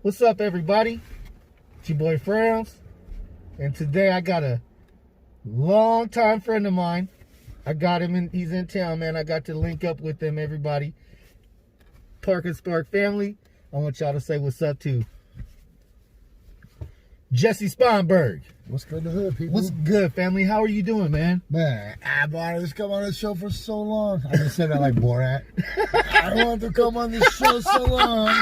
What's up, everybody? It's your boy Frowns, and today I got a long-time friend of mine. I got him in. He's in town, man. I got to link up with him. Everybody, Park and Spark family. I want y'all to say what's up to Jessie Sponberg. What's good in the hood, people? What's good, family? How are you doing, man? Man, I wanted to come on this show for so long. I didn't say that like Borat. I wanted to come on this show so long.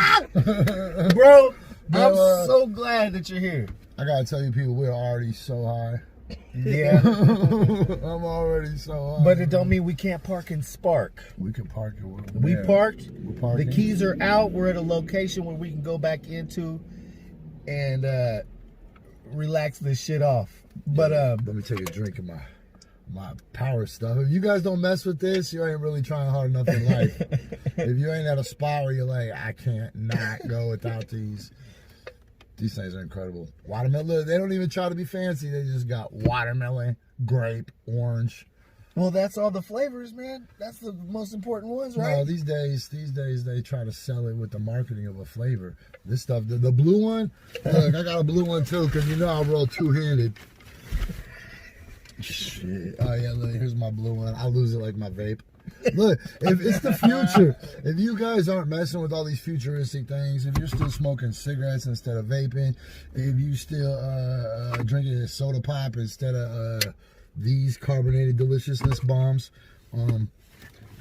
Bro, I'm so glad that you're here. I gotta tell you, people, we're already so high. Yeah. I'm already so high. But it don't mean we can't park and spark. We can park it. We parked. We're parking. The keys are out. We're at a location where we can go back into and relax this shit off. But let me take a drink of my power stuff. If you guys don't mess with this, you ain't really trying hard enough in life. If you ain't at a spot where you're like, I can't not go without these things are incredible. Watermelon, they don't even try to be fancy. They just got watermelon, grape, orange. Well, that's all the flavors, man. That's the most important ones, right? No, these days they try to sell it with the marketing of a flavor. This stuff, the blue one, look, I got a blue one too, because you know I roll two-handed. Shit. Oh yeah, look, here's my blue one. I'll lose it like my vape. Look, if it's the future, if you guys aren't messing with all these futuristic things, if you're still smoking cigarettes instead of vaping, if you still drinking a soda pop instead of these carbonated deliciousness bombs, man,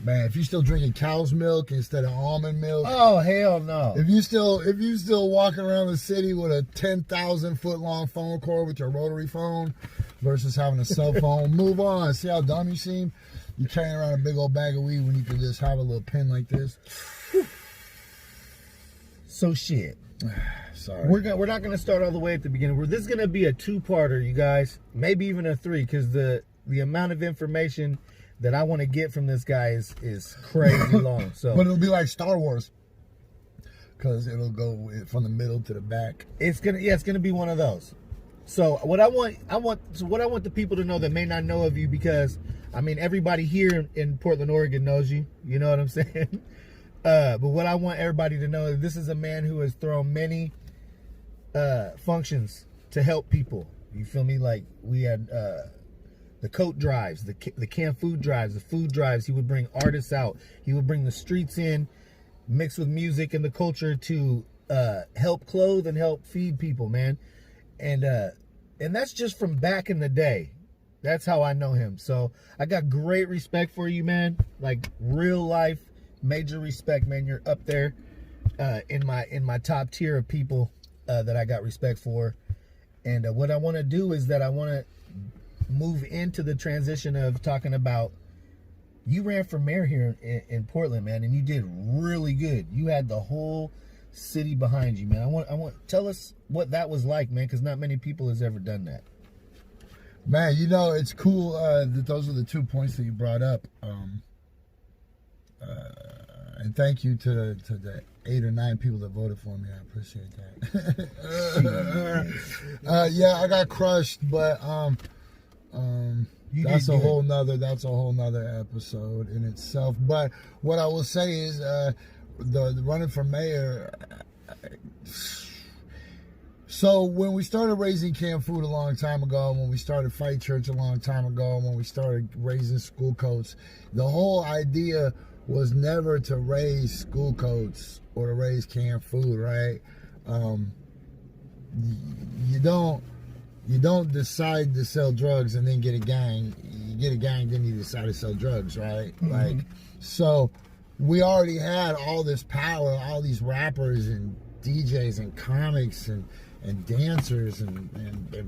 if you're still drinking cow's milk instead of almond milk, oh hell no. If you still walking around the city with a 10,000 foot long phone cord with your rotary phone versus having a cell phone, move on. See how dumb you seem? You carrying around a big old bag of weed when you can just have a little pen like this. So shit. Sorry. We're not gonna start all the way at the beginning. This is gonna be a two-parter, you guys. Maybe even a three, because the amount of information that I want to get from this guy is crazy long. So, but it'll be like Star Wars, because it'll go from the middle to the back. It's gonna be one of those. So what I want the people to know that may not know of you, because I mean everybody here in Portland, Oregon knows you. You know what I'm saying? But what I want everybody to know is this is a man who has thrown many functions to help people. You feel me? Like we had the coat drives, the canned food drives, the food drives. He would bring artists out. He would bring the streets in, mixed with music and the culture to help clothe and help feed people, man. And that's just from back in the day. That's how I know him. So I got great respect for you, man. Like real life, major respect, man. You're up there in my top tier of people that I got respect for. And what I want to do is that I want to move into the transition of talking about, you ran for mayor here in Portland, man, and you did really good. You had the whole city behind you, man. I want tell us what that was like, man, because not many people has ever done that. Man, you know, it's cool that those are the 2 points that you brought up. And thank you to the 8 or 9 people that voted for me. I appreciate that. Yeah, I got crushed, but that's a whole nother episode in itself. But what I will say is the running for mayor. So when we started raising canned food a long time ago, when we started Fight Church a long time ago, when we started raising school coats, the whole idea was never to raise school coats or to raise canned food, right? You don't decide to sell drugs and then get a gang. You get a gang, then you decide to sell drugs, right? Mm-hmm. Like, so we already had all this power, all these rappers and DJs and comics and dancers and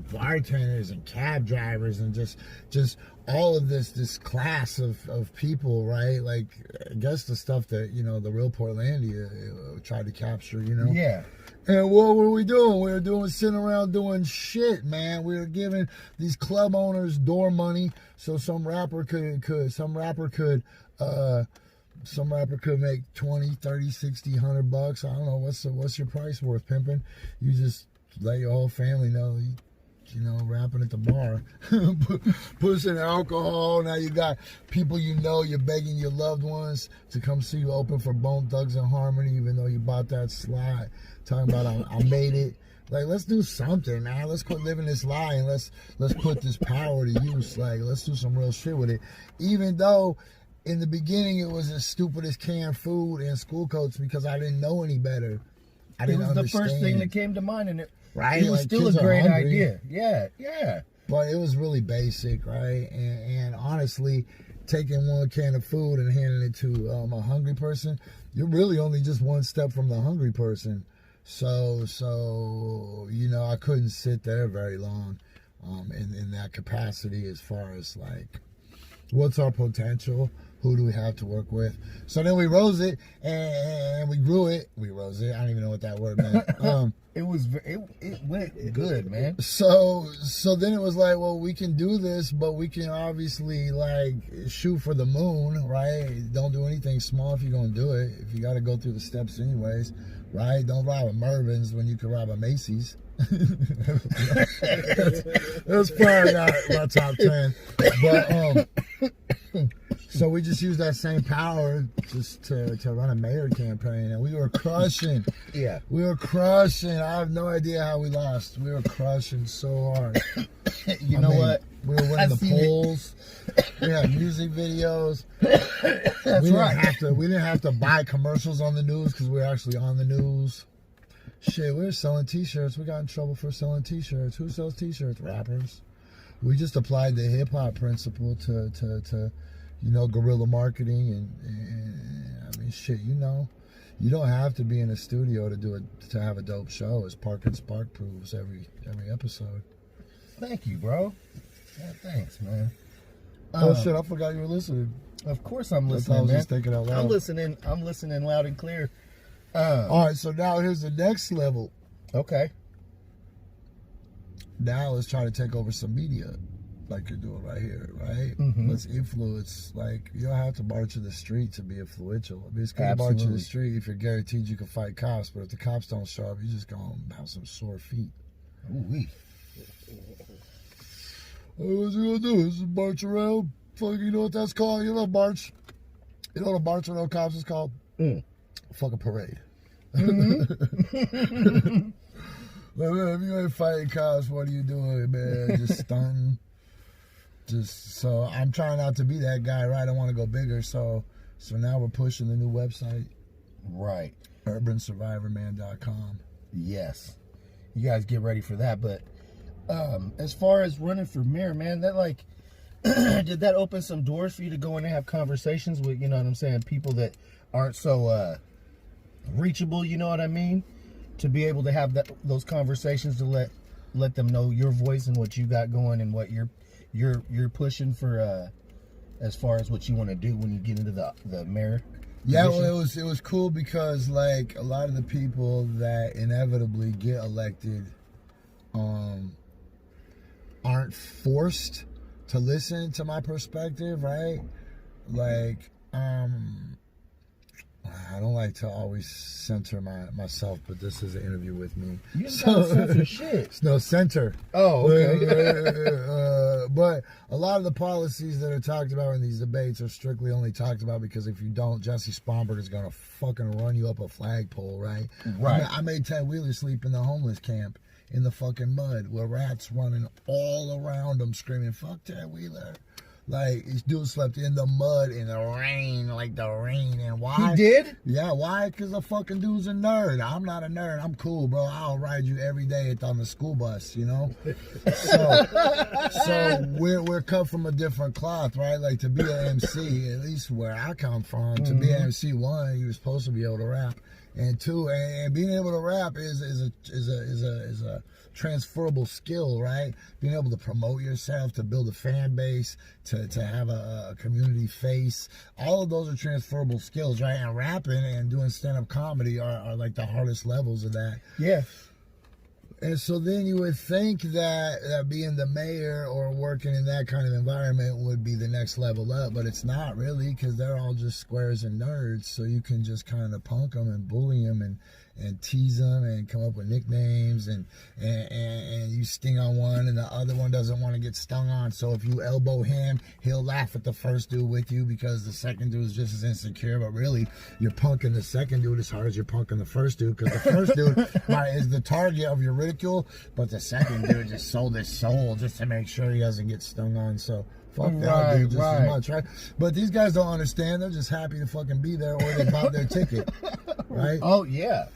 bartenders and cab drivers and just all of this class of people, right? Like, I guess the stuff that, you know, the real Portlandia tried to capture, you know? Yeah. And what were we doing? We were sitting around doing shit, man. We were giving these club owners door money so some rapper could make 20, 30, 60, $100. I don't know, what's your price worth, pimping? You just let your whole family know you you know, rapping at the bar, pushing alcohol. Now you got people you know, you're begging your loved ones to come see you open for Bone Thugs and Harmony, even though you bought that slide. Talking about I made it. Like, let's do something, man. Let's quit living this lie and let's put this power to use. Like, let's do some real shit with it. Even though in the beginning it was as stupid as canned food and school coats because I didn't know any better. I didn't understand. It was the first thing that came to mind, and it was like, still a great idea. Yeah. But it was really basic, right? And honestly, taking one can of food and handing it to a hungry person, you're really only just one step from the hungry person. So you know, I couldn't sit there very long in that capacity as far as like, what's our potential? Who do we have to work with? So then we rose it and we grew it. We rose it. I don't even know what that word meant. It went good, man. So then it was like, well, we can do this, but we can obviously like shoot for the moon, right? Don't do anything small if you're gonna do it. If you got to go through the steps anyways, right? Don't rob a Mervin's when you can rob a Macy's. That's probably not my top 10, but so we just used that same power just to run a mayor campaign, and we were crushing. Yeah, we were crushing. I have no idea how we lost. We were crushing so hard. You know what? We were winning the polls. We had music videos. That's right. We didn't have to buy commercials on the news because we were actually on the news. Shit, we were selling T-shirts. We got in trouble for selling T-shirts. Who sells T-shirts? Rappers. We just applied the hip-hop principle to you know, guerrilla marketing and I mean, shit, you know, you don't have to be in a studio to have a dope show, as Park and Spark proves every episode. Thank you, bro. Yeah, thanks, man. Oh shit, I forgot you were listening. Of course I'm listening, I was man. just thinking out loud. I'm listening loud and clear. All right, so now here's the next level. Okay. Now let's try to take over some media, like you're doing right here, right? Mm-hmm. Let's influence. Like, you don't have to march in the street to be influential. I mean, it's good to march in the street if you're guaranteed you can fight cops, but if the cops don't show up, you're just gonna have some sore feet. Ooh-wee. What's you gonna do? Just march around? Fuck, you know what that's called? You know, march. You know what a march with no cops is called? Fucking parade. Mm-hmm. Like, man, if you ain't fighting cops, what are you doing, man? Just stunting. So I'm trying not to be that guy, right? I want to go bigger. So now we're pushing the new website. Right. UrbanSurvivorMan.com. Yes. You guys get ready for that. But as far as running for mayor, man, that like, did that open some doors for you to go in and have conversations with, you know what I'm saying, people that aren't so reachable, you know what I mean? To be able to have those conversations to let them know your voice and what you got going and what you're pushing for as far as what you want to do when you get into the mayor position. Yeah, well, it was cool because like a lot of the people that inevitably get elected aren't forced to listen to my perspective, right? Like I don't like to always center myself, but this is an interview with me. You don't censor shit. It's no center. Oh, okay. But a lot of the policies that are talked about in these debates are strictly only talked about because if you don't, Jessie Sponberg is going to fucking run you up a flagpole, right? Right. I made Ted Wheeler sleep in the homeless camp in the fucking mud with rats running all around him screaming, fuck Ted Wheeler. Like, this dude slept in the mud, in the rain, like the rain. And why? He did? Yeah, why? Because the fucking dude's a nerd. I'm not a nerd. I'm cool, bro. I'll ride you every day on the school bus, you know? So we're cut from a different cloth, right? Like, to be an MC, at least where I come from, to be an MC, one, you were supposed to be able to rap. And two, and being able to rap is a transferable skill, right? Being able to promote yourself, to build a fan base, to have a community face. All of those are transferable skills, right? And rapping and doing stand-up comedy are like the hardest levels of that. Yeah. And so then you would think that being the mayor or working in that kind of environment would be the next level up, but it's not really, because they're all just squares and nerds. So you can just kind of punk them and bully them and tease them and come up with nicknames, and you sting on one and the other one doesn't want to get stung on. So if you elbow him, he'll laugh at the first dude with you because the second dude is just as insecure. But really, you're punking the second dude as hard as you're punking the first dude, because the first dude is the target of your ridicule, but the second dude just sold his soul just to make sure he doesn't get stung on. So fuck that dude just as much, right? But these guys don't understand. They're just happy to fucking be there, or they bought their ticket, right? Oh yeah.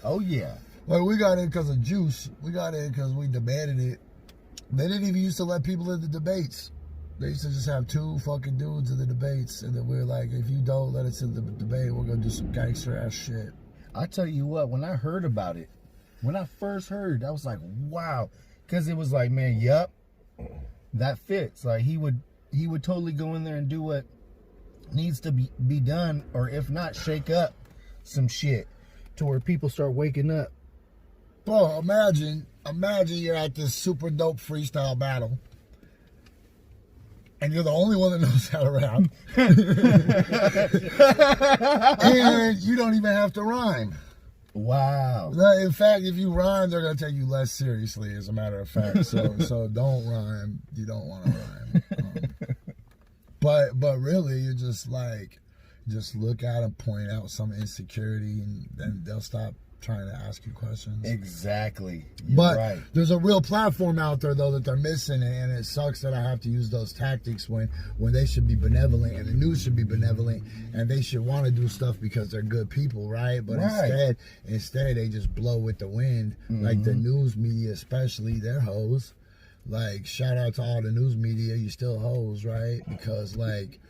Like, we got in because of juice. We got in because we debated it. They didn't even used to let people in the debates. They used to just have 2 fucking dudes in the debates, and then we were like, if you don't let us in the debate, we're gonna do some gangster ass shit. I tell you what, when I heard about it, when I first heard, I was like, wow, because it was like, man, yup, that fits. Like, he would totally go in there and do what needs to be done, or if not, shake up some shit to where people start waking up. Bro, imagine you're at this super dope freestyle battle, and you're the only one that knows how to rap, and you don't even have to rhyme. Wow. In fact, if you rhyme, they're gonna take you less seriously, as a matter of fact. So don't rhyme. You don't want to rhyme. But really, you're just look at them, point out some insecurity, and then they'll stop trying to ask you questions. Exactly. But right. There's a real platform out there, though, that they're missing, and it sucks that I have to use those tactics when they should be benevolent, and the news should be benevolent, and they should want to do stuff because they're good people, right? But instead they just blow with the wind. Mm-hmm. Like the news media, especially, they're hoes. Like, shout out to all the news media, you still hoes, right? Because, like,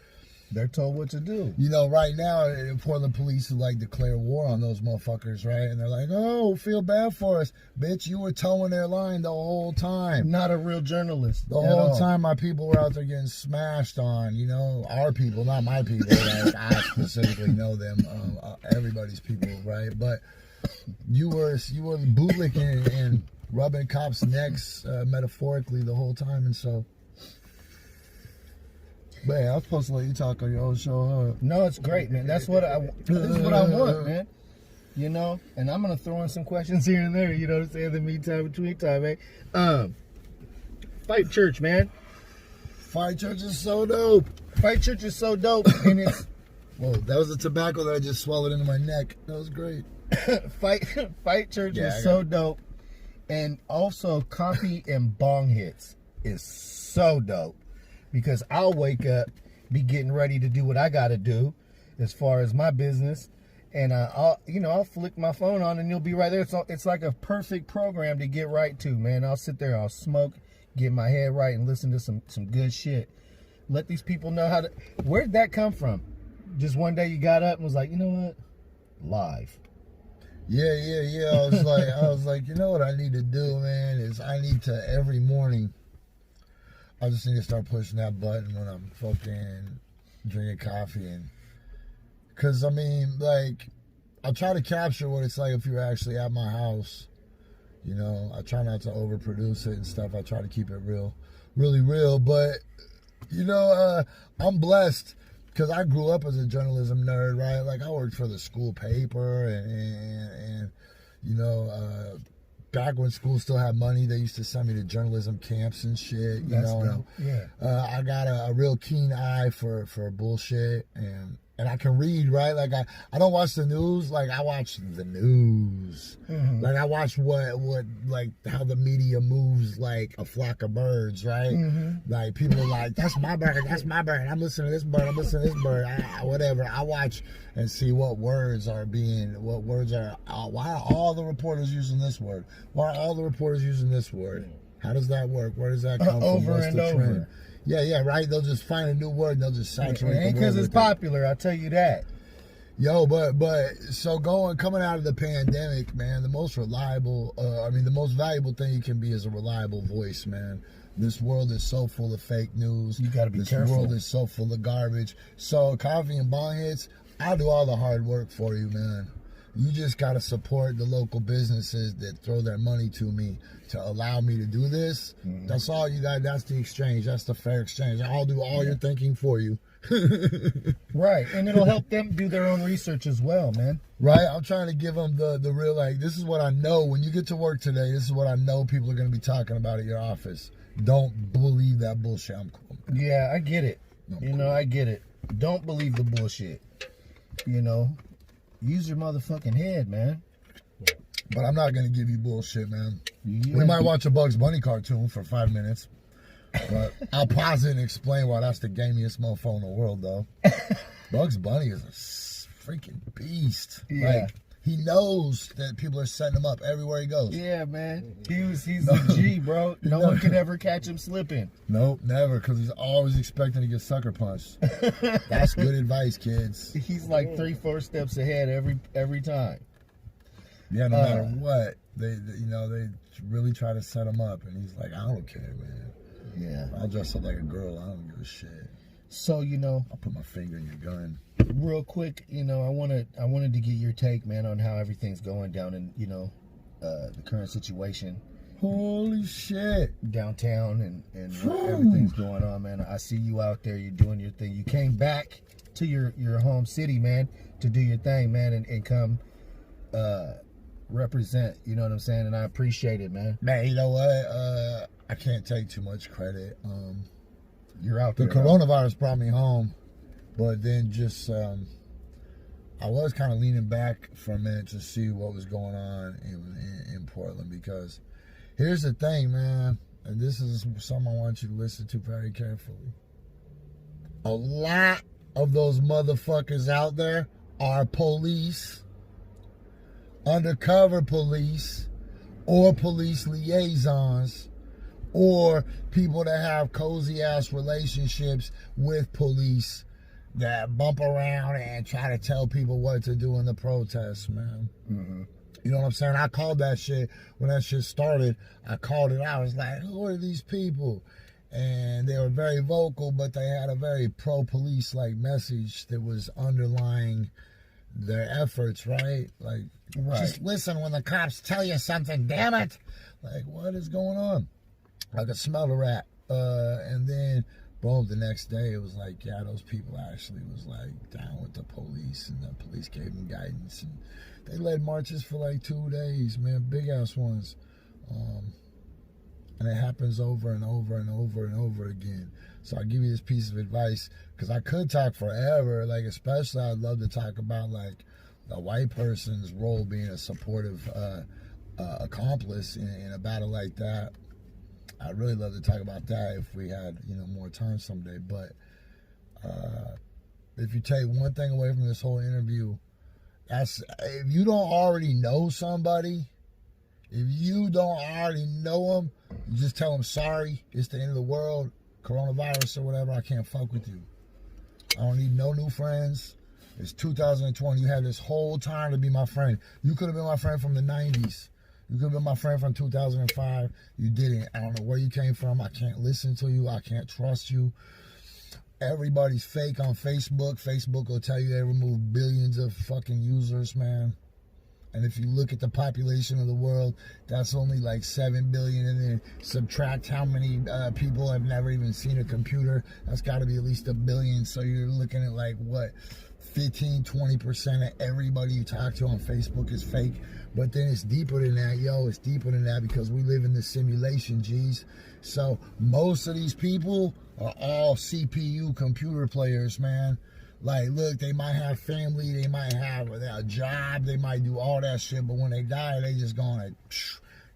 they're told what to do. You know, right now, Portland police like declare war on those motherfuckers, right? And they're like, oh, feel bad for us. Bitch, you were towing their line the whole time. Not a real journalist. The whole time my people were out there getting smashed on, you know, our people, not my people. Like, I specifically know them, everybody's people, right? But you were bootlicking and rubbing cops' necks metaphorically the whole time, and so... Man, I was supposed to let you talk on your own show, huh? No, it's great, man. This is what I want, man. You know, and I'm gonna throw in some questions here and there. You know what I'm saying? In the meantime, between time, man. Fight Church, man. Fight Church is so dope. Fight Church is so dope, and it's. Whoa, that was the tobacco that I just swallowed into my neck. That was great. Fight Church is so dope, and also coffee and bong hits is so dope. Because I'll wake up, be getting ready to do what I got to do as far as my business, and I'll flick my phone on and you'll be right there. So it's like a perfect program to get right to, man. I'll sit there, I'll smoke, get my head right, and listen to some good shit. Let these people know how to. Where'd that come from? Just one day you got up and was like, you know what? Live. Yeah. I was like, you know what I need to do, man, is I need to every morning. I just need to start pushing that button when I'm fucking drinking coffee. And because, I mean, like, I try to capture what it's like if you're actually at my house. You know, I try not to overproduce it and stuff. I try to keep it real, really real. But, you know, I'm blessed because I grew up as a journalism nerd, right? Like, I worked for the school paper and you know, back when school still had money, they used to send me to journalism camps and shit. You know, I got a real keen eye for bullshit, and I can read, right? Like I don't watch the news. Like I watch the news. Mm-hmm. Like I watch what like how the media moves like a flock of birds, right? Mm-hmm. Like people are like, that's my bird. I'm listening to this bird. I'm listening to this bird. Whatever. I watch and see why are all the reporters using this word? Why are all the reporters using this word? How does that work? Where does that come from? What's the trend? Yeah, right. They'll just find a new word and they'll just saturate it. Ain't because it's popular, I'll tell you that. Yo, but so coming out of the pandemic, man, the most valuable thing you can be is a reliable voice, man. This world is so full of fake news. You got to be careful. This world is so full of garbage. So coffee and bong hits, I'll do all the hard work for you, man. You just got to support the local businesses that throw their money to me to allow me to do this. Mm-hmm. That's all you got. That's the exchange. That's the fair exchange. I'll do all your thinking for you, Right, and it'll help them do their own research as well, man. Right? I'm trying to give them the real, like, this is what I know. When you get to work today, this is what I know people are going to be talking about at your office. Don't believe that bullshit. I'm cool. Yeah, I get it. I get it. Don't believe the bullshit. Use your motherfucking head, man. But I'm not going to give you bullshit, man. We might watch a Bugs Bunny cartoon for 5 minutes. But I'll pause it and explain why that's the gamiest motherfucker in the world, though. Bugs Bunny is a freaking beast. Yeah. Like, he knows that people are setting him up everywhere he goes. Yeah, man. He's a G, bro. No one could ever catch him slipping. Nope, never, because he's always expecting to get sucker punched. That's good advice, kids. He's like 3-4 steps ahead every time. Yeah, no matter what, they really try to set him up, and he's like, I don't care, man. Yeah. I'll dress up like a girl. I don't give a shit. So, I'll put my finger in your gun. Real quick, I wanted to get your take, man, on how everything's going down in, the current situation. Holy shit. Downtown and everything's going on, man. I see you out there. You're doing your thing. You came back to your home city, man, to do your thing, man, and come represent, you know what I'm saying? And I appreciate it, man. Man, you know what? I can't take too much credit. You're out there. The coronavirus brought me home, but then just I was kind of leaning back for a minute to see what was going on in Portland, because here's the thing, man, and this is something I want you to listen to very carefully. A lot of those motherfuckers out there are police, undercover police, or police liaisons, or people that have cozy ass relationships with police that bump around and try to tell people what to do in the protests, man. Mm-hmm. You know what I'm saying? I called that shit when that shit started. I called it out. I was like, who are these people? And they were very vocal, but they had a very pro-police like message that was underlying their efforts, right? Like, just listen when the cops tell you something, damn it. Like, what is going on? I could smell the rat. And then, boom, the next day it was like, yeah, those people actually was like down with the police, and the police gave them guidance. And they led marches for like 2 days, man, big ass ones. And it happens over and over and over and over again. So I give you this piece of advice, because I could talk forever, like, especially I'd love to talk about like the white person's role being a supportive accomplice in a battle like that. I'd really love to talk about that if we had, more time someday. But if you take one thing away from this whole interview, that's, if you don't already know somebody, if you don't already know them, you just tell them, sorry, it's the end of the world, coronavirus or whatever, I can't fuck with you. I don't need no new friends. It's 2020. You had this whole time to be my friend. You could have been my friend from the 90s. You could have been my friend from 2005. You didn't. I don't know where you came from. I can't listen to you. I can't trust you. Everybody's fake on Facebook. Facebook will tell you they removed billions of fucking users, man. And if you look at the population of the world, that's only like 7 billion. And then subtract how many people have never even seen a computer. That's got to be at least 1 billion. So you're looking at like, what, 15-20% of everybody you talk to on Facebook is fake. But then it's deeper than that, yo. It's deeper than that, because we live in this simulation, G's. So most of these people are all CPU computer players, man. Like, look, they might have family, they might have a job, they might do all that shit, but when they die, they just gonna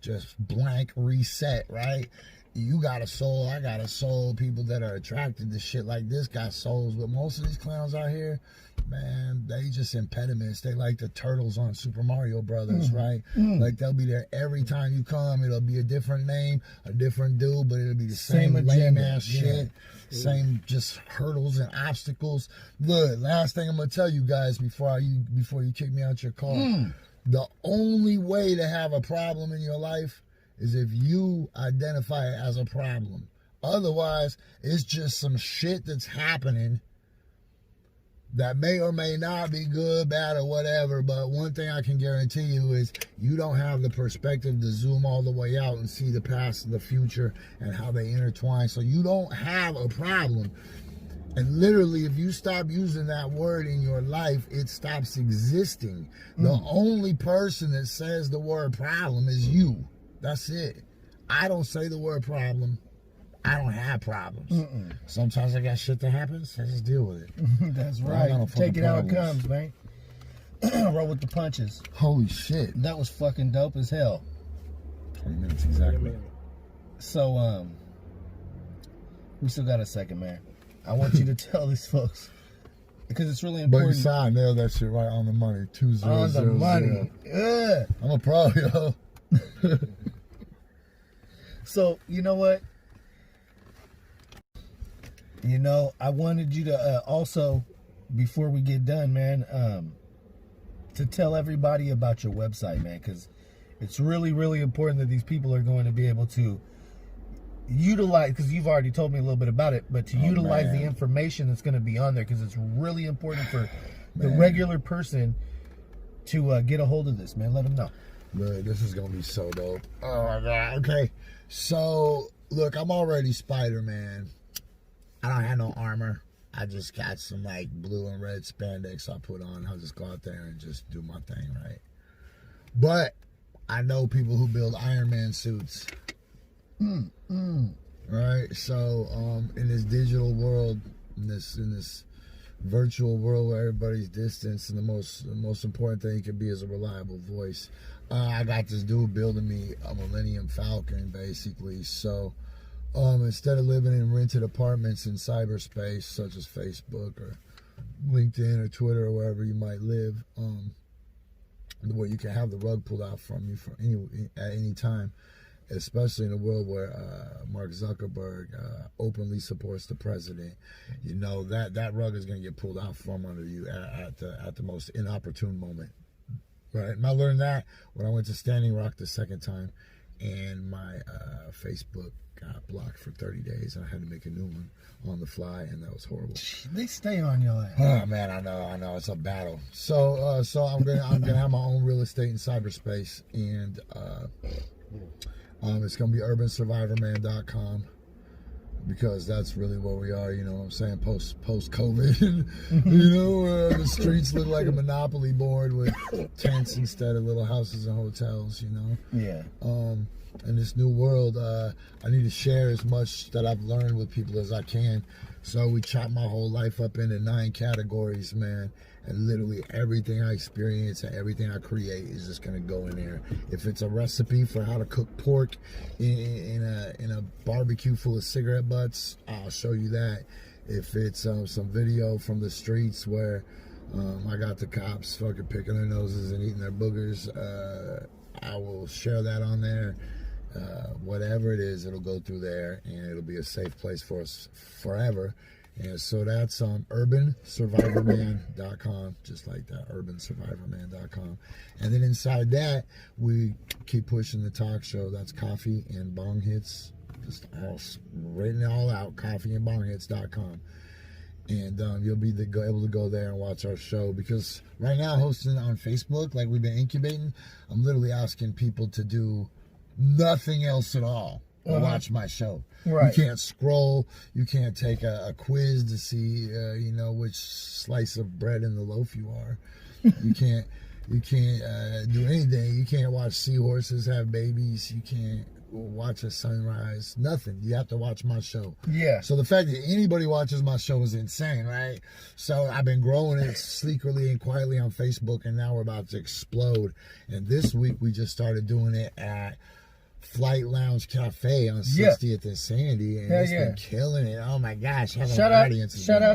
just blank reset, right? You got a soul, I got a soul. People that are attracted to shit like this got souls, but most of these clowns out here, man, they just impediments. They like the turtles on Super Mario Brothers, right? Like, they'll be there every time you come. It'll be a different name, a different dude, but it'll be the same lame ass shit. Same just hurdles and obstacles. Look, last thing I'm gonna tell you guys before you kick me out your car. The only way to have a problem in your life is if you identify it as a problem. Otherwise, it's just some shit that's happening that may or may not be good, bad, or whatever. But one thing I can guarantee you is you don't have the perspective to zoom all the way out and see the past and the future and how they intertwine. So you don't have a problem. And literally, if you stop using that word in your life, it stops existing. The only person that says the word problem is you. That's it. I don't say the word problem. I don't have problems. Sometimes I got shit that happens. I just deal with it. That's right. Take it how it comes, man. Roll with the punches. Holy shit. That was fucking dope as hell. 20 minutes exactly. So, we still got a second, man. I want you to tell these folks, because it's really important. But you saw I nailed that shit right on the money. 2000. On the money. Yeah. I'm a pro, yo. So, you know what? You know, I wanted you to also, before we get done, man, to tell everybody about your website, man, because it's really, really important that these people are going to be able to utilize, because you've already told me a little bit about it, but to utilize the information that's going to be on there, because it's really important for the regular person to get a hold of this, man. Let them know. Look, this is going to be so dope. Oh, my God. Okay. So, look, I'm already Spider-Man. I don't have no armor. I just got some, like, blue and red spandex I put on. I'll just go out there and just do my thing, right? But I know people who build Iron Man suits. Right? So, in this digital world, in this virtual world where everybody's distance, and the most important thing you can be is a reliable voice. I got this dude building me a Millennium Falcon, basically. So, instead of living in rented apartments in cyberspace, such as Facebook or LinkedIn or Twitter or wherever you might live, where you can have the rug pulled out from you at any time, especially in a world where Mark Zuckerberg openly supports the president, you know, that rug is going to get pulled out from under you at the most inopportune moment. Right? And I learned that when I went to Standing Rock the second time, and my Facebook got blocked for 30 days. I had to make a new one on the fly, and that was horrible. They stay on your ass. Oh man, I know, it's a battle. So I'm gonna have my own real estate in cyberspace, and it's gonna be urbansurvivorman.com, because that's really where we are, you know what I'm saying, post COVID. You know, the streets look like a Monopoly board with tents instead of little houses and hotels, you know. Yeah. In this new world, I need to share as much that I've learned with people as I can. So we chop my whole life up into 9 categories, man. And literally everything I experience and everything I create is just gonna go in there. If it's a recipe for how to cook pork in a barbecue full of cigarette butts, I'll show you that. If it's some video from the streets where I got the cops fucking picking their noses and eating their boogers, I will share that on there. Whatever it is, it'll go through there, and it'll be a safe place for us forever. And so that's on urbansurvivorman.com, just like that, urbansurvivorman.com. And then inside that, we keep pushing the talk show. That's Coffee and Bong Hits, just all written all out, coffeeandbonghits.com. And you'll be able to go there and watch our show, because right now, hosting on Facebook, like we've been incubating, I'm literally asking people to do nothing else at all. Watch my show. Right. You can't scroll. You can't take a quiz to see, you know, which slice of bread in the loaf you are. You can't do anything. You can't watch seahorses have babies. You can't watch a sunrise. Nothing. You have to watch my show. Yeah. So the fact that anybody watches my show is insane, right? So I've been growing it secretly and quietly on Facebook, and now we're about to explode. And this week we just started doing it at Flight Lounge Cafe on 60th and Sandy, and it's been killing it. Oh my gosh! Shout out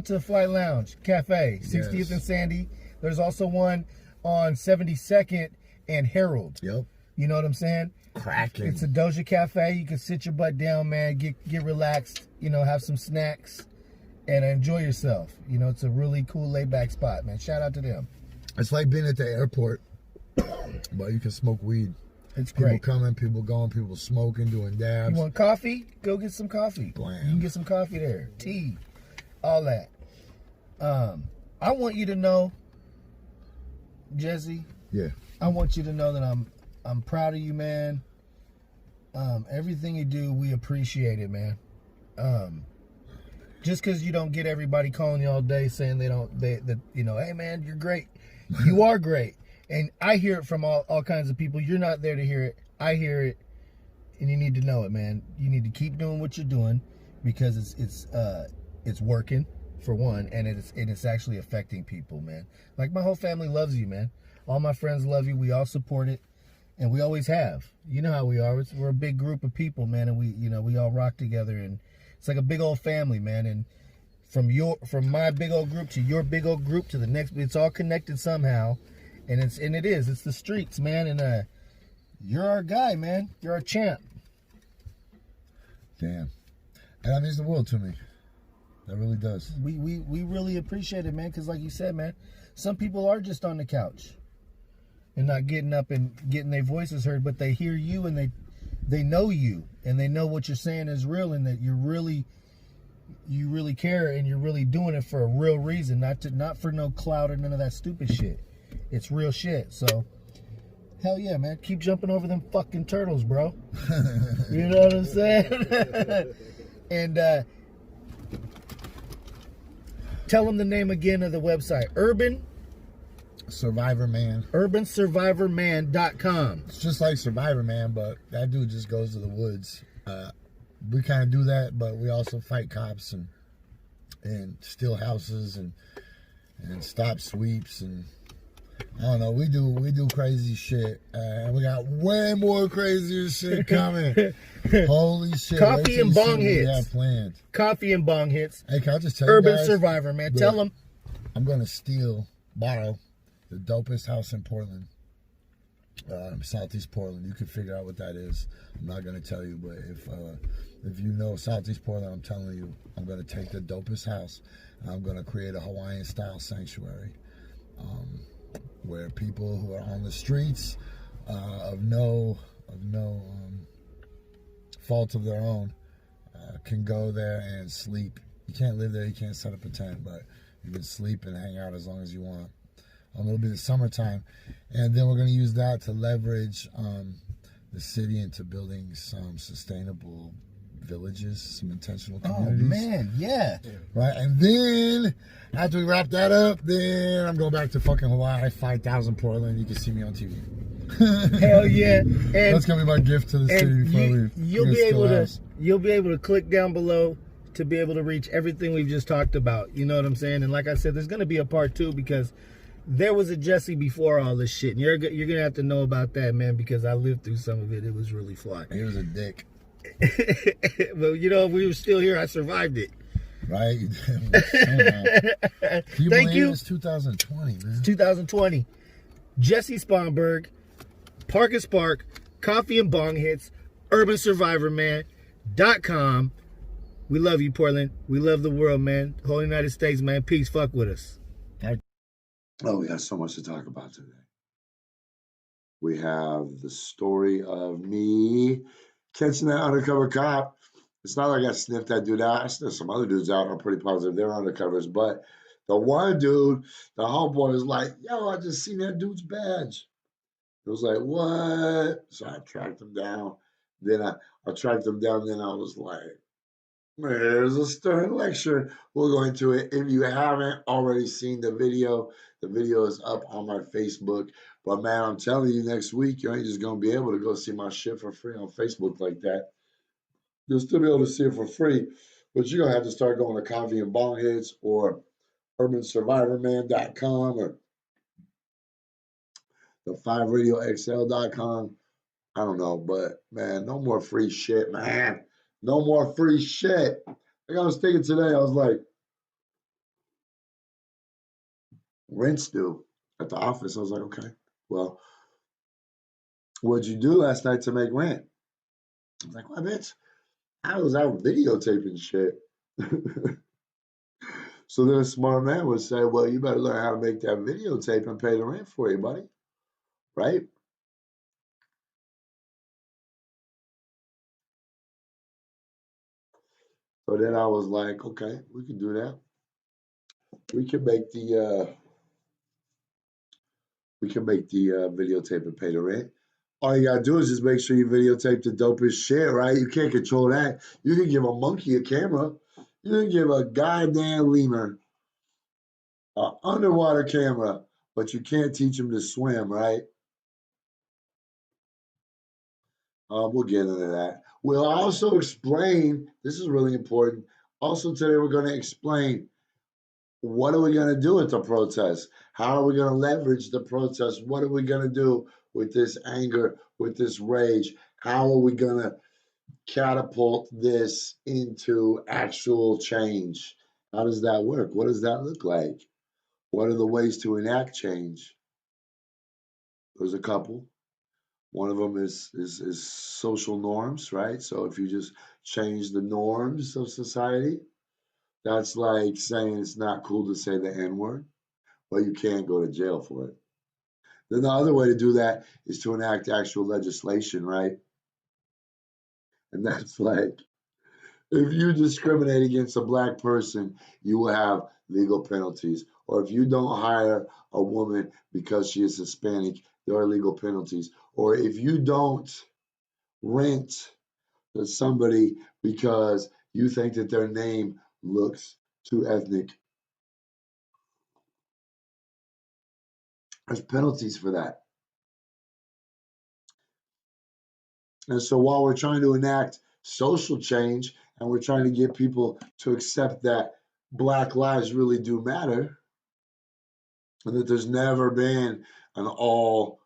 to Flight Lounge Cafe, 60th and Sandy. There's also one on 72nd and Herald. Yep. You know what I'm saying? Cracking. It's a Doja Cafe. You can sit your butt down, man. Get relaxed. You know, have some snacks and enjoy yourself. You know, it's a really cool laid back spot, man. Shout out to them. It's like being at the airport, but you can smoke weed. It's great. People coming, people going, people smoking, doing dabs. You want coffee? Go get some coffee. Blam. You can get some coffee there. Tea. All that. I want you to know, Jesse. Yeah. I want you to know that I'm proud of you, man. Everything you do, we appreciate it, man. Just because you don't get everybody calling you all day saying that hey man, you're great. You are great. And I hear it from all kinds of people. You're not there to hear it. I hear it. And you need to know it, man. You need to keep doing what you're doing because it's working, for one, and it's actually affecting people, man. Like, my whole family loves you, man. All my friends love you. We all support it. And we always have. You know how we are. We're a big group of people, man, and we all rock together, and it's like a big old family, man. And from my big old group to your big old group to the next, it's all connected somehow. And it's the streets, man. And you're our guy, man. You're our champ. Damn. And that means the world to me. That really does. We really appreciate it, man, because like you said, man, some people are just on the couch and not getting up and getting their voices heard, but they hear you and they know you and they know what you're saying is real and that you really care and you're really doing it for a real reason, not for no clout or none of that stupid shit. It's real shit. So hell yeah, man, keep jumping over them fucking turtles, bro. You know what I'm saying? And tell them the name again of the website. urbansurvivorman.com. It's just like Survivor Man, but that dude just goes to the woods. We kind of do that, but we also fight cops and steal houses and stop sweeps, and I don't know. We do crazy shit, and we got way more crazier shit coming. Holy shit! Coffee and bong hits. Yeah, planned. Coffee and bong hits. Hey, can I just tell you Urban guys, Survivor, man. Tell them. I'm gonna borrow the dopest house in Portland. Southeast Portland. You can figure out what that is. I'm not gonna tell you, but if you know Southeast Portland, I'm telling you, I'm gonna take the dopest house. And I'm gonna create a Hawaiian style sanctuary, where people who are on the streets of no fault of their own can go there and sleep. You can't live there. You can't set up a tent, but you can sleep and hang out as long as you want. It'll be the summertime, and then we're going to use that to leverage the city into building some sustainable villages, some intentional communities. Oh man, yeah. Right, and then after we wrap that up, then I'm going back to fucking Hawaii, 5,000 Portland. You can see me on TV. Hell yeah! And that's gonna be my gift to the city before I leave. You'll be able to click down below to be able to reach everything we've just talked about. You know what I'm saying? And like I said, there's gonna be a part 2 because there was a Jessie before all this shit, and you're gonna have to know about that, man, because I lived through some of it. It was really fly. He was a dick. But if we were still here, I survived it. Right? Thank you. It's 2020, man. It's 2020. Jessie Sponberg, Parkus Park, Coffee and Bong Hits, urbansurvivorman.com. We love you, Portland. We love the world, man. The whole United States, man. Peace. Fuck with us. Oh, we got so much to talk about today. We have the story of me catching that undercover cop. It's not like I sniffed that dude out. I sniffed some other dudes out. I'm pretty positive they're undercovers. But the one dude, the homeboy was like, yo, I just seen that dude's badge. It was like, what? So I tracked him down. Then I tracked him down. Then I was like, there's a stern lecture. We'll go into it. If you haven't already seen the video is up on my Facebook. But man, I'm telling you, next week, you ain't just going to be able to go see my shit for free on Facebook like that. You'll still be able to see it for free, but you're going to have to start going to Coffee and Bong Hits or urbansurvivorman.com or the 5radioxl.com. I don't know, but man, no more free shit, man. No more free shit. Like I was thinking today, I was like, rent's due at the office. I was like, okay, well, what'd you do last night to make rent? I was like, well, bitch, I was out videotaping shit. So then a smart man would say, well, you better learn how to make that videotape and pay the rent for you, buddy. Right? So then I was like, okay, we can do that. We can make the videotape and pay the rent. All you gotta do is just make sure you videotape the dopest shit, right? You can't control that. You can give a monkey a camera You didn't give a goddamn lemur an underwater camera, but you can't teach him to swim, right? We'll get into that. We'll also explain, this is really important. Also, today we're going to explain what are we going to do at the protest? How are we going to leverage the protest? What are we going to do with this anger, with this rage? How are we going to catapult this into actual change? How does that work? What does that look like? What are the ways to enact change? There's a couple. One of them is social norms, right? So if you just change the norms of society, that's like saying it's not cool to say the N-word, but you can't go to jail for it. Then the other way to do that is to enact actual legislation, right? And that's like, if you discriminate against a black person, you will have legal penalties. Or if you don't hire a woman because she is Hispanic, there are legal penalties. Or if you don't rent to somebody because you think that their name looks too ethnic, there's penalties for that. And so while we're trying to enact social change and we're trying to get people to accept that Black lives really do matter and that there's never been an all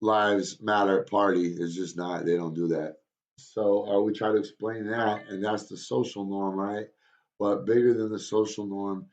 lives matter party, it's just not, they don't do that. So we try to explain that, and that's the social norm, right? But bigger than the social norm,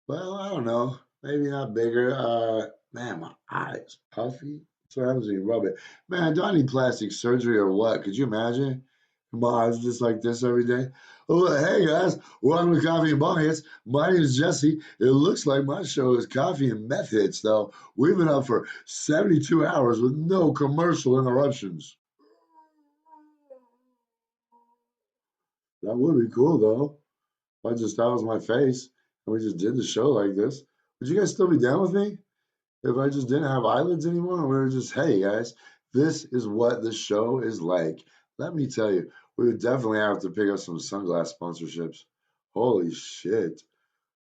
well, I don't know, maybe not bigger. Man, my eyes puffy. So what happens when you rub it? Man, do I need plastic surgery or what? Could you imagine? My eyes just like this every day. Oh, hey guys, welcome to Coffee and Bong Hits. My name is Jesse. It looks like my show is Coffee and Meth Hits, though. We've been up for 72 hours with no commercial interruptions. That would be cool, though. If that was my face and we just did the show like this. Would you guys still be down with me? If I just didn't have eyelids anymore and we were just, hey guys, this is what the show is like. Let me tell you, we would definitely have to pick up some sunglass sponsorships. Holy shit.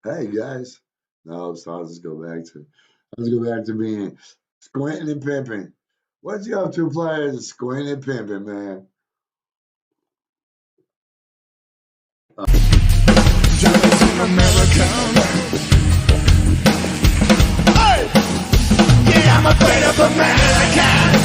Hey guys. No, so let's go back to being squinting and pimping. What you up to, players? Squinting and pimping, man. Hey! Yeah, I'm afraid of America.